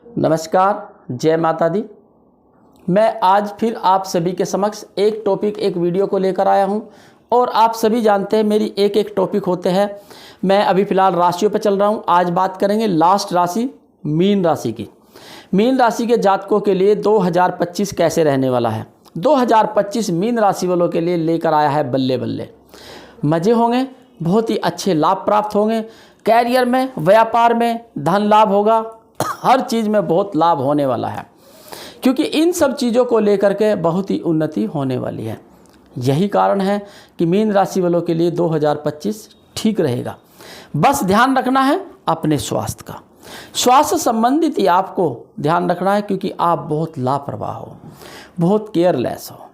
नमस्कार, जय माता दी। मैं आज फिर आप सभी के समक्ष एक टॉपिक, एक वीडियो को लेकर आया हूं। और आप सभी जानते हैं मेरी एक एक टॉपिक होते हैं। मैं अभी फ़िलहाल राशियों पर चल रहा हूं। आज बात करेंगे लास्ट राशि मीन राशि की। मीन राशि के जातकों के लिए 2025 कैसे रहने वाला है। 2025 मीन राशि वालों के लिए लेकर आया है बल्ले बल्ले। मज़े होंगे, बहुत ही अच्छे लाभ प्राप्त होंगे। कैरियर में, व्यापार में धन लाभ होगा। हर चीज़ में बहुत लाभ होने वाला है, क्योंकि इन सब चीज़ों को लेकर के बहुत ही उन्नति होने वाली है। यही कारण है कि मीन राशि वालों के लिए 2025 ठीक रहेगा। बस ध्यान रखना है अपने स्वास्थ्य का। स्वास्थ्य संबंधित ही आपको ध्यान रखना है, क्योंकि आप बहुत लापरवाह हो, बहुत केयरलेस हो।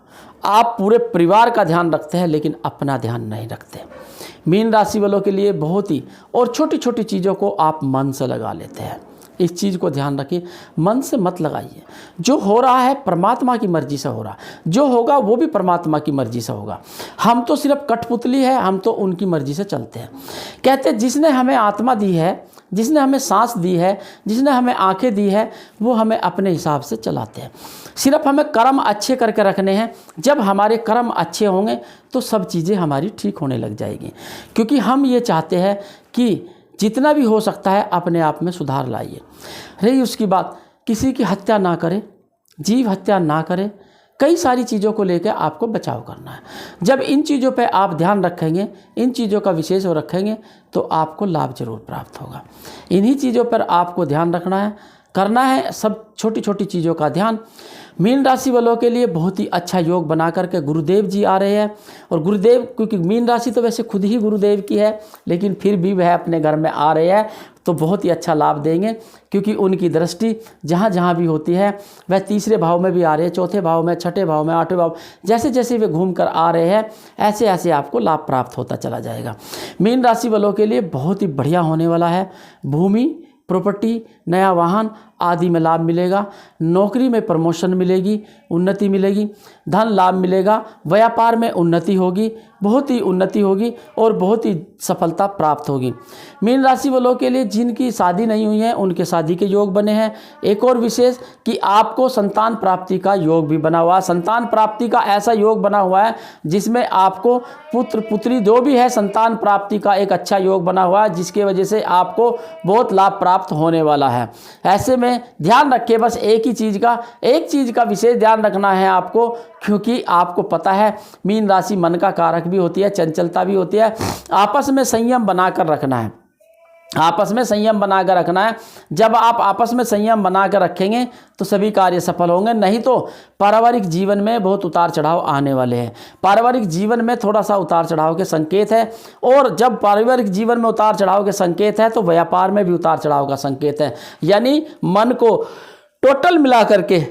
आप पूरे परिवार का ध्यान रखते हैं लेकिन अपना ध्यान नहीं रखते। मीन राशि वालों के लिए बहुत ही, और छोटी छोटी चीज़ों को आप मन से लगा लेते हैं। इस चीज़ को ध्यान रखिए, मन से मत लगाइए। जो हो रहा है परमात्मा की मर्जी से हो रहा है, जो होगा वो भी परमात्मा की मर्जी से होगा। हम तो सिर्फ कठपुतली है, हम तो उनकी मर्जी से चलते हैं। कहते हैं जिसने हमें आत्मा दी है, जिसने हमें सांस दी है, जिसने हमें आंखें दी है, वो हमें अपने हिसाब से चलाते हैं। सिर्फ हमें कर्म अच्छे करके रखने हैं। जब हमारे कर्म अच्छे होंगे तो सब चीज़ें हमारी ठीक होने लग जाएगी, क्योंकि हम ये चाहते हैं कि जितना भी हो सकता है अपने आप में सुधार लाइए। रही उसकी बात, किसी की हत्या ना करें, जीव हत्या ना करें। कई सारी चीज़ों को लेकर आपको बचाव करना है। जब इन चीज़ों पे आप ध्यान रखेंगे, इन चीज़ों का विशेष रखेंगे, तो आपको लाभ जरूर प्राप्त होगा। इन्हीं चीज़ों पर आपको ध्यान रखना है, करना है सब छोटी छोटी चीज़ों का ध्यान। मीन राशि वालों के लिए बहुत ही अच्छा योग बना करके गुरुदेव जी आ रहे हैं। और गुरुदेव, क्योंकि मीन राशि तो वैसे खुद ही गुरुदेव की है, लेकिन फिर भी वह अपने घर में आ रहे हैं तो बहुत ही अच्छा लाभ देंगे, क्योंकि उनकी दृष्टि जहाँ जहाँ भी होती है वह तीसरे भाव में भी आ रहे हैं, चौथे भाव में, छठे भाव में, आठवें भाव, जैसे जैसे वे घूम कर आ रहे हैं ऐसे ऐसे आपको लाभ प्राप्त होता चला जाएगा। मीन राशि वालों के लिए बहुत ही बढ़िया होने वाला है। भूमि, प्रॉपर्टी, नया वाहन आदि में लाभ मिलेगा। नौकरी में प्रमोशन मिलेगी, उन्नति मिलेगी। धन लाभ मिलेगा। व्यापार में उन्नति होगी, बहुत ही उन्नति होगी और बहुत ही सफलता प्राप्त होगी। मीन राशि वालों के लिए जिनकी शादी नहीं हुई है उनके शादी के योग बने हैं। एक और विशेष कि आपको संतान प्राप्ति का योग भी बना हुआ है। संतान प्राप्ति का ऐसा योग बना हुआ है जिसमें आपको पुत्र पुत्री जो भी है, संतान प्राप्ति का एक अच्छा योग बना हुआ है, जिसके वजह से आपको बहुत लाभ प्राप्त होने वाला है। ऐसे में ध्यान रखिए, बस एक चीज़ का विशेष ध्यान रखना है आपको, क्योंकि आपको पता है मीन राशि मन का कारक भी होती है, चंचलता भी होती है। आपस में संयम बनाकर रखना है, आपस में संयम बनाकर रखना है। जब आप आपस में संयम बनाकर रखेंगे तो सभी कार्य सफल होंगे। नहीं तो पारिवारिक जीवन में बहुत उतार चढ़ाव आने वाले हैं। पारिवारिक जीवन में थोड़ा सा उतार चढ़ाव के संकेत है, और जब पारिवारिक जीवन में उतार चढ़ाव के संकेत है तो व्यापार में भी उतार चढ़ाव का संकेत है। यानी मन को टोटल मिला करके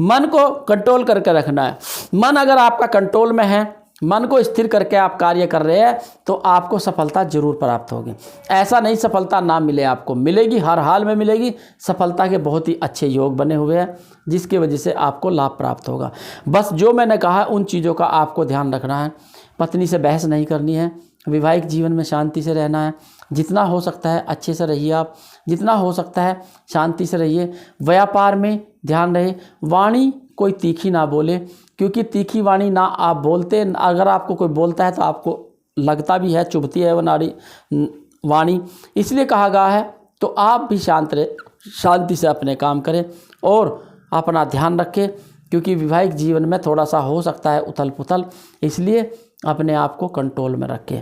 मन को कंट्रोल करके रखना है। मन अगर आपका कंट्रोल में है, मन को स्थिर करके आप कार्य कर रहे हैं, तो आपको सफलता जरूर प्राप्त होगी। ऐसा नहीं सफलता ना मिले, आपको मिलेगी, हर हाल में मिलेगी। सफलता के बहुत ही अच्छे योग बने हुए हैं, जिसकी वजह से आपको लाभ प्राप्त होगा। बस जो मैंने कहा उन चीज़ों का आपको ध्यान रखना है। पत्नी से बहस नहीं करनी है। वैवाहिक जीवन में शांति से रहना है। जितना हो सकता है अच्छे से रहिए आप, जितना हो सकता है शांति से रहिए। व्यापार में ध्यान रहे। वाणी कोई तीखी ना बोले, क्योंकि तीखी वाणी ना आप बोलते, अगर आपको कोई बोलता है तो आपको लगता भी है, चुभती है वो नारी वाणी, इसलिए कहा गया है। तो आप भी शांत रहे, शांति से अपने काम करें और अपना ध्यान रखें, क्योंकि वैवाहिक जीवन में थोड़ा सा हो सकता है उथल पुथल, इसलिए अपने आप को कंट्रोल में रखें।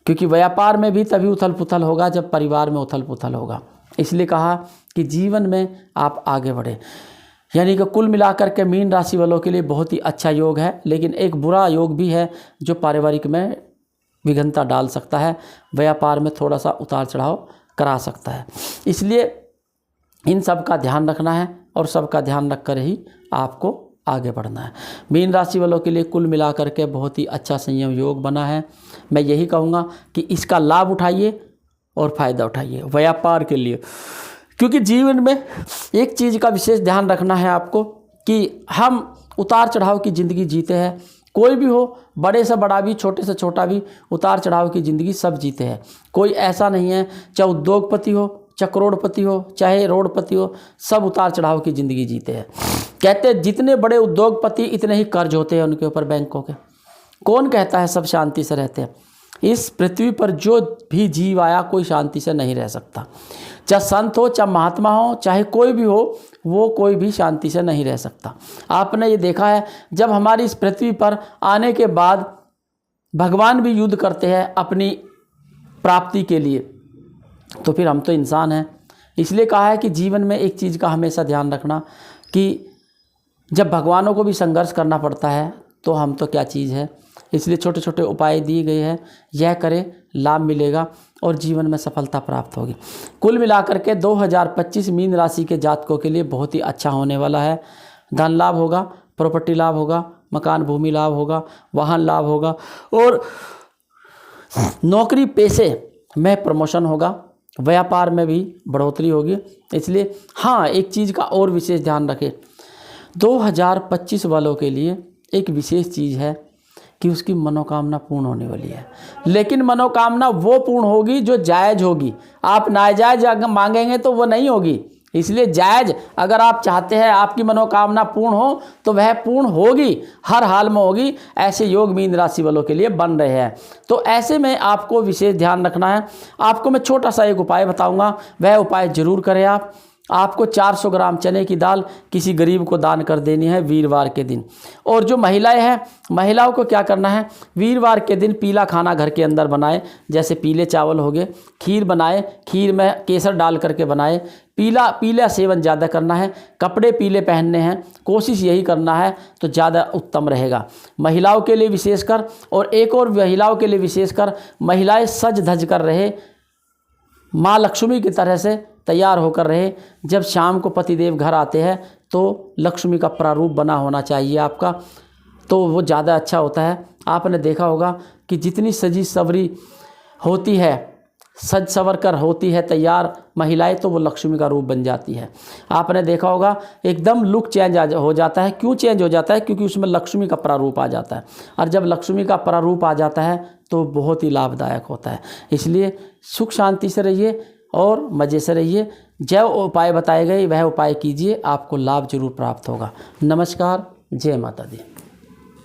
क्योंकि व्यापार में भी तभी उथल पुथल होगा जब परिवार में उथल पुथल होगा। इसलिए कहा कि जीवन में आप आगे बढ़े। यानी कि कुल मिलाकर के मीन राशि वालों के लिए बहुत ही अच्छा योग है, लेकिन एक बुरा योग भी है जो पारिवारिक में विघ्नता डाल सकता है, व्यापार में थोड़ा सा उतार चढ़ाव करा सकता है। इसलिए इन सब का ध्यान रखना है और सबका ध्यान रख कर ही आपको आगे बढ़ना है। मीन राशि वालों के लिए कुल मिलाकर के बहुत ही अच्छा संयम योग बना है। मैं यही कहूँगा कि इसका लाभ उठाइए और फ़ायदा उठाइए व्यापार के लिए, क्योंकि जीवन में एक चीज़ का विशेष ध्यान रखना है आपको कि हम उतार चढ़ाव की ज़िंदगी जीते हैं। कोई भी हो, बड़े से बड़ा भी, छोटे से छोटा भी, उतार चढ़ाव की ज़िंदगी सब जीते हैं। कोई ऐसा नहीं है, चाहे उद्योगपति हो, करोड़पति हो चाहे रोडपति हो, सब उतार चढ़ाव की ज़िंदगी जीते हैं। कहते हैं जितने बड़े उद्योगपति इतने ही कर्ज होते हैं उनके ऊपर बैंकों के। कौन कहता है सब शांति से रहते हैं? इस पृथ्वी पर जो भी जीव आया कोई शांति से नहीं रह सकता। चाहे संत हो, चाहे महात्मा हो, चाहे कोई भी हो, वो कोई भी शांति से नहीं रह सकता। आपने ये देखा है जब हमारी इस पृथ्वी पर आने के बाद भगवान भी युद्ध करते हैं अपनी प्राप्ति के लिए, तो फिर हम तो इंसान हैं। इसलिए कहा है कि जीवन में एक चीज़ का हमेशा ध्यान रखना कि जब भगवानों को भी संघर्ष करना पड़ता है तो हम तो क्या चीज़ है। इसलिए छोटे छोटे उपाय दिए गए हैं, यह करें, लाभ मिलेगा और जीवन में सफलता प्राप्त होगी। कुल मिलाकर के 2025 मीन राशि के जातकों के लिए बहुत ही अच्छा होने वाला है। धन लाभ होगा, प्रॉपर्टी लाभ होगा, मकान भूमि लाभ होगा, वाहन लाभ होगा और नौकरी पेशे में प्रमोशन होगा, व्यापार में भी बढ़ोतरी होगी। इसलिए हाँ, एक चीज़ का और विशेष ध्यान रखें, 2025 वालों के लिए एक विशेष चीज़ है कि उसकी मनोकामना पूर्ण होने वाली है। लेकिन मनोकामना वो पूर्ण होगी जो जायज़ होगी। आप नाजायज़ मांगेंगे तो वो नहीं होगी। इसलिए जायज़ अगर आप चाहते हैं आपकी मनोकामना पूर्ण हो तो वह पूर्ण होगी, हर हाल में होगी। ऐसे योग मीन राशि वालों के लिए बन रहे हैं। तो ऐसे में आपको विशेष ध्यान रखना है। आपको मैं छोटा सा एक उपाय बताऊंगा, वह उपाय ज़रूर करें आप। आपको 400 ग्राम चने की दाल किसी गरीब को दान कर देनी है वीरवार के दिन। और जो महिलाएं हैं, महिलाओं को क्या करना है, वीरवार के दिन पीला खाना घर के अंदर बनाए, जैसे पीले चावल हो गए, खीर बनाए, खीर में केसर डाल करके बनाए, पीला सेवन ज़्यादा करना है, कपड़े पीले पहनने हैं, कोशिश यही करना है तो ज़्यादा उत्तम रहेगा महिलाओं के लिए विशेषकर। और एक और महिलाओं के लिए विशेषकर, महिलाएं सज धज कर रहे, माँ लक्ष्मी की तरह से तैयार होकर रहे। जब शाम को पतिदेव घर आते हैं तो लक्ष्मी का प्रारूप बना होना चाहिए आपका, तो वो ज़्यादा अच्छा होता है। आपने देखा होगा कि जितनी सजी सवरी होती है, सज सवर कर होती है तैयार महिलाएं, तो वो लक्ष्मी का रूप बन जाती है। आपने देखा होगा एकदम लुक चेंज हो जाता है। क्यों चेंज हो जाता है? क्योंकि उसमें लक्ष्मी का प्रारूप आ जाता है। और जब लक्ष्मी का प्रारूप आ जाता है तो बहुत ही लाभदायक होता है। इसलिए सुख शांति से रहिए और मज़े से रहिए। जो उपाय बताए गए वह उपाय कीजिए, आपको लाभ जरूर प्राप्त होगा। नमस्कार, जय माता दी।